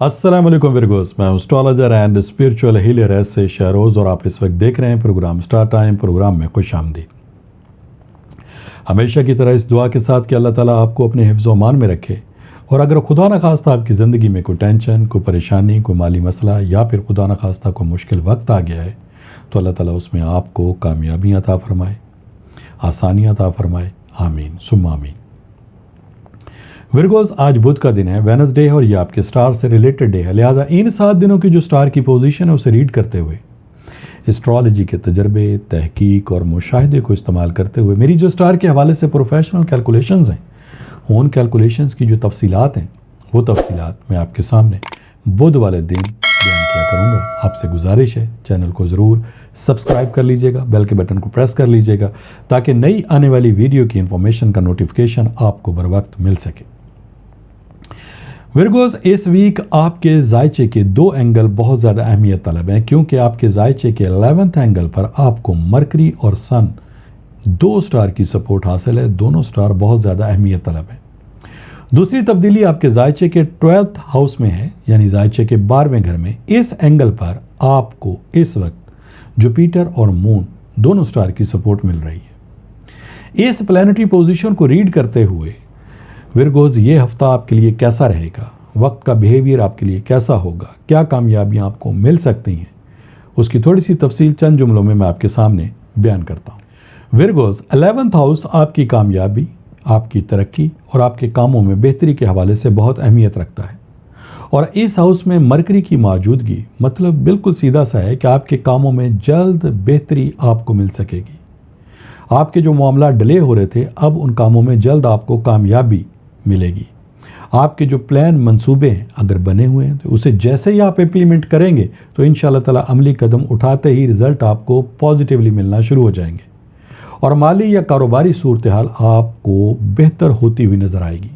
अस्सलाम वालेकुम विरगोस, मैं एस्ट्रोलॉजर एंड स्पिरिचुअल हीलर ऐसे शहरोज़ और आप इस वक्त देख रहे हैं प्रोग्राम स्टार टाइम। प्रोग्राम में खुश आमदीद। हमेशा की तरह इस दुआ के साथ कि अल्लाह ताला आपको अपने हिफ्ज़ व अमान में रखे, और अगर खुदा न खास्ता आपकी ज़िंदगी में कोई टेंशन, कोई परेशानी, कोई माली मसला या फिर खुदा न खास्ता कोई मुश्किल वक्त आ गया है तो अल्लाह ताला उसमें आपको कामयाबियाँ अता फ़रमाए, आसानियाँ अता फ़रमाए। आमीन सुम्मा आमीन। विरगोस, आज बुध का दिन है, वेडनेसडे है, और ये आपके स्टार से रिलेटेड डे है। लिहाजा इन 7 दिनों की जो स्टार की पोजीशन है उसे रीड करते हुए, एस्ट्रोलॉजी के तजर्बे, तहकीक और मुशाहिदे को इस्तेमाल करते हुए मेरी जो स्टार के हवाले से प्रोफेशनल कैलकुलेशंस हैं, उन कैलकुलेशंस की जो तफसीलात हैं वो तफसीलात मैं आपके सामने बुध वाले दिन बयान किया करूँगा। आपसे गुजारिश है चैनल को ज़रूर सब्सक्राइब कर लीजिएगा, बेल के बटन को प्रेस कर लीजिएगा ताकि नई आने वाली वीडियो की इन्फॉर्मेशन का नोटिफिकेशन आपको बर वक्त मिल सके। विरगोस, इस वीक आपके जायचे के 2 एंगल बहुत ज़्यादा अहमियत तलब हैं, क्योंकि आपके जायचे के 11th एंगल पर आपको मरकरी और सन 2 स्टार की सपोर्ट हासिल है। दोनों स्टार बहुत ज़्यादा अहमियत तलब हैं। दूसरी तब्दीली आपके जायचे के 12th हाउस में है, यानी जायचे के 12वें घर में। इस एंगल पर आपको इस वक्त जुपिटर और मून दोनों स्टार की सपोर्ट मिल रही है। इस प्लैनेटरी पोजीशन को रीड करते हुए विरगोस, ये हफ्ता आपके लिए कैसा रहेगा, वक्त का बिहेवियर आपके लिए कैसा होगा, क्या कामयाबियां आपको मिल सकती हैं, उसकी थोड़ी सी तफसील चंद जुमलों में मैं आपके सामने बयान करता हूं। विरगोस, 11th हाउस आपकी कामयाबी, आपकी तरक्की और आपके कामों में बेहतरी के हवाले से बहुत अहमियत रखता है, और इस हाउस में मरकरी की मौजूदगी मतलब बिल्कुल सीधा सा है कि आपके कामों में जल्द बेहतरी आपको मिल सकेगी। आपके जो मामला डिले हो रहे थे, अब उन कामों में जल्द आपको कामयाबी मिलेगी। आपके जो प्लान मंसूबे हैं अगर बने हुए हैं तो उसे जैसे ही आप इम्प्लीमेंट करेंगे तो इंशाल्लाह ताला अमली कदम उठाते ही रिज़ल्ट आपको पॉजिटिवली मिलना शुरू हो जाएंगे, और माली या कारोबारी सूरत हाल आपको बेहतर होती हुई नज़र आएगी।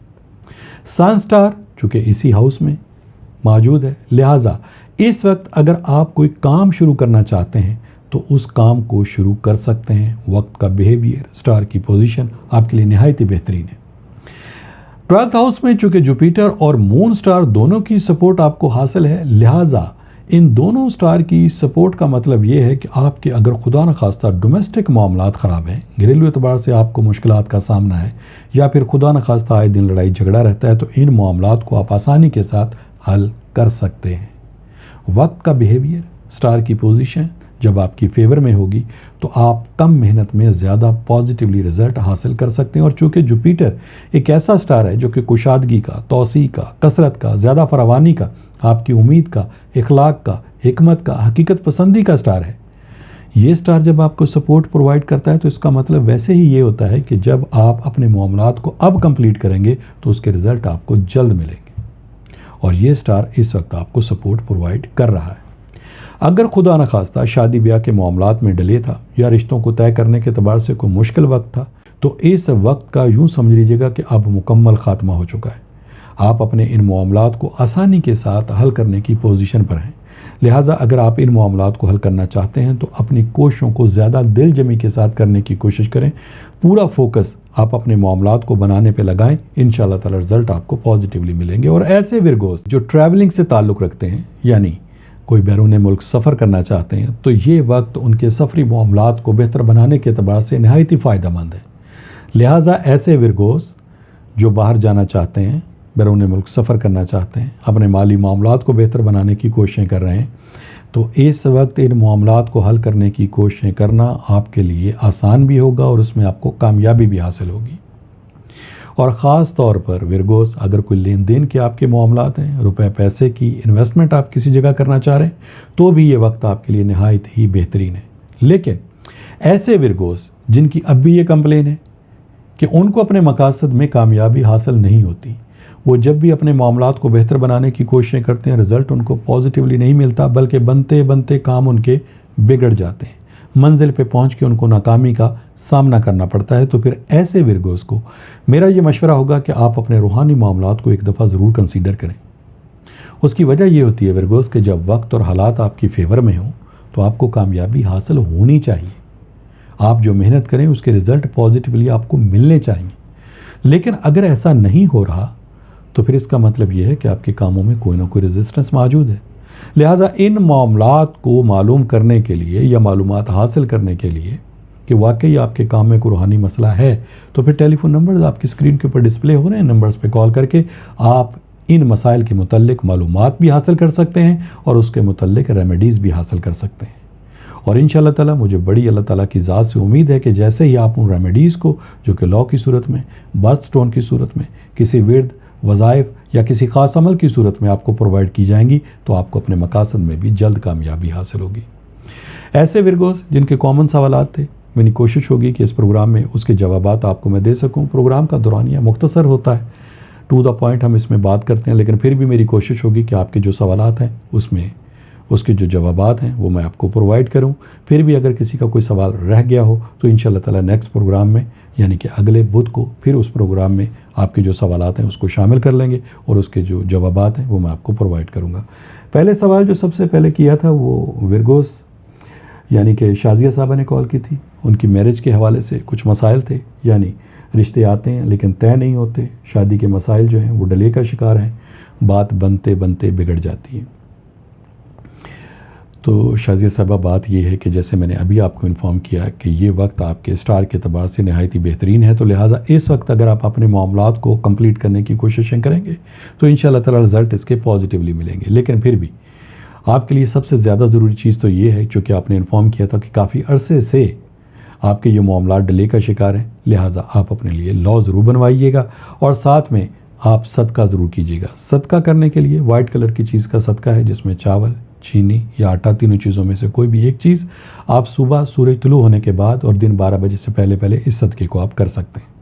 सन स्टार चूँकि इसी हाउस में मौजूद है, लिहाजा इस वक्त अगर आप कोई काम शुरू करना चाहते हैं तो उस काम को शुरू कर सकते हैं। वक्त का बिहेवियर, स्टार की पोजीशन आपके लिए निहायत ही बेहतरीन है। 12th हाउस में चूँकि जुपिटर और मून स्टार दोनों की सपोर्ट आपको हासिल है, लिहाजा इन दोनों स्टार की सपोर्ट का मतलब ये है कि आपके अगर खुदा न खास्ता डोमेस्टिक मामलात ख़राब हैं, घरेलू एतबार से आपको मुश्किलात का सामना है, या फिर खुदा न खास्ता आए दिन लड़ाई झगड़ा रहता है, तो इन मामलात को आप आसानी के साथ हल कर सकते हैं। वक्त का बिहेवियर, स्टार की पोजीशन जब आपकी फेवर में होगी तो आप कम मेहनत में ज़्यादा पॉजिटिवली रिजल्ट हासिल कर सकते हैं। और चूँकि जुपिटर एक ऐसा स्टार है जो कि कुशादगी का, तौसी का, कसरत का, ज़्यादा फरावानी का, आपकी उम्मीद का, इखलाक का, हिकमत का, हकीकत पसंदी का स्टार है। ये स्टार जब आपको सपोर्ट प्रोवाइड करता है तो इसका मतलब वैसे ही ये होता है कि जब आप अपने मामलात को अब कंप्लीट करेंगे तो उसके रिज़ल्ट आपको जल्द मिलेंगे, और ये स्टार इस वक्त आपको सपोर्ट प्रोवाइड कर रहा है। अगर खुदा न खास्ता शादी ब्याह के मामलात में डिले था या रिश्तों को तय करने के एतबार से कोई मुश्किल वक्त था, तो इस वक्त का यूँ समझ लीजिएगा कि अब मुकम्मल ख़ात्मा हो चुका है। आप अपने इन मामलात को आसानी के साथ हल करने की पोजीशन पर हैं। लिहाजा अगर आप इन मामलात को हल करना चाहते हैं तो अपनी कोशिशों को ज़्यादा दिल जमी के साथ करने की कोशिश करें। पूरा फोकस आप अपने मामलात को बनाने पे लगाएं, इंशाल्लाह ताला रिज़ल्ट आपको पॉजिटिवली मिलेंगे। और ऐसे विरगोस जो ट्रैवलिंग से ताल्लुक़ रखते हैं, यानी कोई बैरून मुल्क सफ़र करना चाहते हैं, तो ये वक्त उनके सफरी मामलात को बेहतर बनाने के एतबार से नहायत ही फ़ायदेमंद है। लिहाजा ऐसे विरगोस जो बाहर जाना चाहते हैं, बैरून मुल्क सफ़र करना चाहते हैं, अपने माली मामलात को बेहतर बनाने की कोशिशें कर रहे हैं, तो इस वक्त इन मामलात को हल करने की कोशिशें करना आपके लिए आसान भी होगा और उसमें आपको कामयाबी भी हासिल होगी। और ख़ास तौर पर विरगोस, अगर कोई लेन देन के आपके मामलात हैं, रुपए पैसे की इन्वेस्टमेंट आप किसी जगह करना चाह रहे हैं, तो भी ये वक्त आपके लिए नहायत ही बेहतरीन है। लेकिन ऐसे विरगोस जिनकी अब भी ये कंप्लेन है कि उनको अपने मकासद में कामयाबी हासिल नहीं होती, वो जब भी अपने मामलात को बेहतर बनाने की कोशिशें करते हैं, रिज़ल्ट उनको पॉजिटिवली नहीं मिलता, बल्कि बनते बनते काम उनके बिगड़ जाते हैं, मंजिल पे पहुंच के उनको नाकामी का सामना करना पड़ता है। तो फिर ऐसे विरगोस को मेरा ये मशवरा होगा कि आप अपने रूहानी मामलात को एक दफ़ा ज़रूर कंसीडर करें। उसकी वजह ये होती है विरगोस कि जब वक्त और हालात आपकी फेवर में हों तो आपको कामयाबी हासिल होनी चाहिए। आप जो मेहनत करें उसके रिज़ल्ट पॉजिटिवली आपको मिलने चाहिए। लेकिन अगर ऐसा नहीं हो रहा تو پھر اس کا مطلب یہ ہے کہ آپ کے کاموں میں کوئی نہ کوئی ریزسٹنس موجود ہے. لہٰذا ان معاملات کو معلوم کرنے کے لیے یا معلومات حاصل کرنے کے لیے کہ واقعی آپ کے کام میں کوئی روحانی مسئلہ ہے تو پھر ٹیلی فون نمبرز آپ کی اسکرین کے اوپر ڈسپلے ہو رہے ہیں. نمبرز پہ کال کر کے آپ ان مسائل کے متعلق معلومات بھی حاصل کر سکتے ہیں اور اس کے متعلق ریمیڈیز بھی حاصل کر سکتے ہیں. اور انشاءاللہ تعالیٰ مجھے بڑی اللہ تعالیٰ کی ذات سے امید ہے کہ جیسے ہی آپ ان ریمیڈیز کو جو کہ لا کی صورت میں، برتھ سٹون کی صورت میں، کسی ورد، وظائف یا کسی خاص عمل کی صورت میں آپ کو پرووائڈ کی جائیں گی تو آپ کو اپنے مقاصد میں بھی جلد کامیابی حاصل ہوگی. ایسے ورگوز جن کے کامن سوالات تھے، میری کوشش ہوگی کہ اس پروگرام میں اس کے جوابات آپ کو میں دے سکوں. پروگرام کا دورانیہ مختصر ہوتا ہے، ٹو دا پوائنٹ ہم اس میں بات کرتے ہیں، لیکن پھر بھی میری کوشش ہوگی کہ آپ کے جو سوالات ہیں اس میں اس کے جو جوابات ہیں وہ میں آپ کو پرووائڈ کروں. پھر بھی اگر کسی کا کوئی سوال رہ گیا ہو تو انشاءاللہ تعالیٰ نیکسٹ پروگرام میں یعنی کہ اگلے بدھ کو پھر اس پروگرام میں آپ کے جو سوالات ہیں اس کو شامل کر لیں گے اور اس کے جو جوابات ہیں وہ میں آپ کو پرووائڈ کروں گا. پہلے سوال جو سب سے پہلے کیا تھا وہ ورگوس یعنی کہ شازیہ صاحبہ نے کال کی تھی. ان کی میرج کے حوالے سے کچھ مسائل تھے، یعنی رشتے آتے ہیں لیکن طے نہیں ہوتے، شادی کے مسائل جو ہیں وہ ڈیلے کا شکار ہیں، بات بنتے بنتے بگڑ جاتی ہے. تو شازیہ صاحبہ بات یہ ہے کہ جیسے میں نے ابھی آپ کو انفارم کیا کہ یہ وقت آپ کے اسٹار کے اعتبار سے نہایت ہی بہترین ہے، تو لہٰذا اس وقت اگر آپ اپنے معاملات کو کمپلیٹ کرنے کی کوششیں کریں گے تو انشاءاللہ تعالیٰ رزلٹ اس کے پازیٹیولی ملیں گے. لیکن پھر بھی آپ کے لیے سب سے زیادہ ضروری چیز تو یہ ہے، چونکہ آپ نے انفارم کیا تھا کہ کافی عرصے سے آپ کے یہ معاملات ڈیلے کا شکار ہیں، لہٰذا آپ اپنے لیے لا ضرور بنوائیے گا اور ساتھ میں آپ صدقہ ضرور کیجیے گا. صدقہ کرنے کے لیے وائٹ کلر کی چیز کا صدقہ ہے جس میں چاول، چینی یا آٹا، تینوں چیزوں میں سے کوئی بھی ایک چیز آپ صبح سورج طلوع ہونے کے بعد اور دن 12 بجے سے پہلے اس صدقے کو آپ کر سکتے ہیں.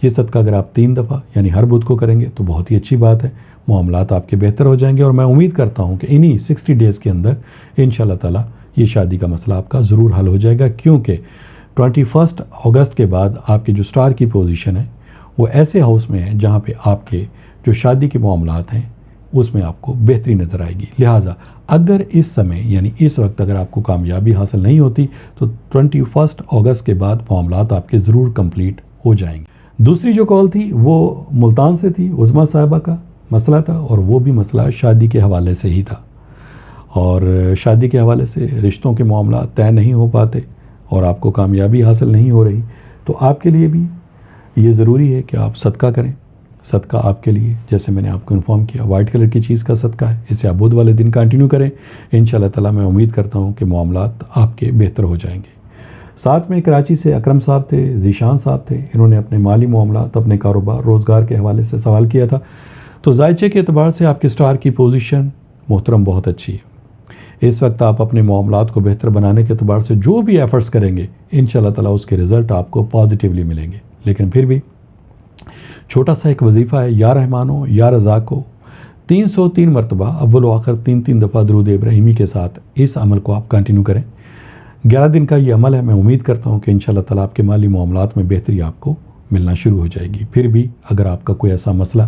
یہ صدقہ اگر آپ 3 دفعہ یعنی ہر بدھ کو کریں گے تو بہت ہی اچھی بات ہے، معاملات آپ کے بہتر ہو جائیں گے اور میں امید کرتا ہوں کہ انہی 60 ڈیز کے اندر انشاءاللہ تعالیٰ یہ شادی کا مسئلہ آپ کا ضرور حل ہو جائے گا. کیونکہ 21 اگست کے بعد آپ کی جو سٹار کی پوزیشن ہے وہ ایسے ہاؤس میں ہے جہاں پہ آپ کے جو شادی کے معاملات ہیں اس میں آپ کو بہتری نظر آئے گی. لہٰذا اگر اس سمے یعنی اس وقت اگر آپ کو کامیابی حاصل نہیں ہوتی تو 21 اگست کے بعد معاملات آپ کے ضرور کمپلیٹ ہو جائیں گے. دوسری جو کال تھی وہ ملتان سے تھی، عظمیٰ صاحبہ کا مسئلہ تھا اور وہ بھی مسئلہ شادی کے حوالے سے ہی تھا. اور شادی کے حوالے سے رشتوں کے معاملات طے نہیں ہو پاتے اور آپ کو کامیابی حاصل نہیں ہو رہی، تو آپ کے لیے بھی یہ ضروری ہے کہ آپ صدقہ کریں. صدقہ آپ کے لیے جیسے میں نے آپ کو انفارم کیا وائٹ کلر کی چیز کا صدقہ ہے، اسے آپ بدھ والے دن کنٹینیو کریں. انشاءاللہ تعالیٰ میں امید کرتا ہوں کہ معاملات آپ کے بہتر ہو جائیں گے. ساتھ میں کراچی سے اکرم صاحب تھے، ذیشان صاحب تھے، انہوں نے اپنے مالی معاملات، اپنے کاروبار، روزگار کے حوالے سے سوال کیا تھا. تو ذائچے کے اعتبار سے آپ کے سٹار کی پوزیشن محترم بہت اچھی ہے. اس وقت آپ اپنے معاملات کو بہتر بنانے کے اعتبار سے جو بھی ایفرٹس کریں گے انشاءاللہ تعالیٰ اس کے رزلٹ آپ کو پازیٹیولی ملیں گے. لیکن پھر بھی چھوٹا سا ایک وظیفہ ہے، یا رحمانو یا رزاقو 303 مرتبہ اول و آخر 3 دفعہ درود ابراہیمی کے ساتھ اس عمل کو آپ کنٹینیو کریں. 11 دن کا یہ عمل ہے. میں امید کرتا ہوں کہ انشاءاللہ تعالیٰ آپ کے مالی معاملات میں بہتری آپ کو ملنا شروع ہو جائے گی. پھر بھی اگر آپ کا کوئی ایسا مسئلہ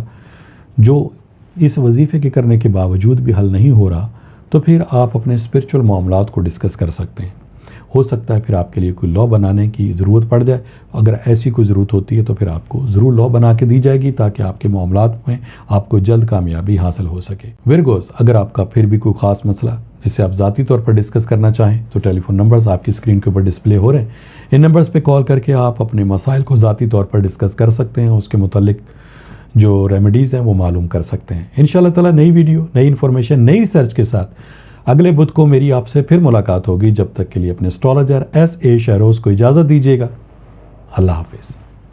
جو اس وظیفے کے کرنے کے باوجود بھی حل نہیں ہو رہا تو پھر آپ اپنے اسپرچول معاملات کو ڈسکس کر سکتے ہیں. ہو سکتا ہے پھر آپ کے لیے کوئی لا بنانے کی ضرورت پڑ جائے. اگر ایسی کوئی ضرورت ہوتی ہے تو پھر آپ کو ضرور لا بنا کے دی جائے گی تاکہ آپ کے معاملات میں آپ کو جلد کامیابی حاصل ہو سکے. ورگوز اگر آپ کا پھر بھی کوئی خاص مسئلہ جسے آپ ذاتی طور پر ڈسکس کرنا چاہیں تو ٹیلی فون نمبرز آپ کی اسکرین کے اوپر ڈسپلے ہو رہے ہیں. ان نمبرز پہ کال کر کے آپ اپنے مسائل کو ذاتی طور پر ڈسکس کر سکتے ہیں، اس کے متعلق جو ریمیڈیز ہیں وہ معلوم کر سکتے ہیں. انشاءاللہ تعالیٰ نئی ویڈیو، نئی انفارمیشن، نئی ریسرچ کے ساتھ اگلے بدھ کو میری آپ سے پھر ملاقات ہوگی. جب تک کے لیے اپنے اسٹرالوجر ایس اے شہروز کو اجازت دیجیے گا. اللہ حافظ.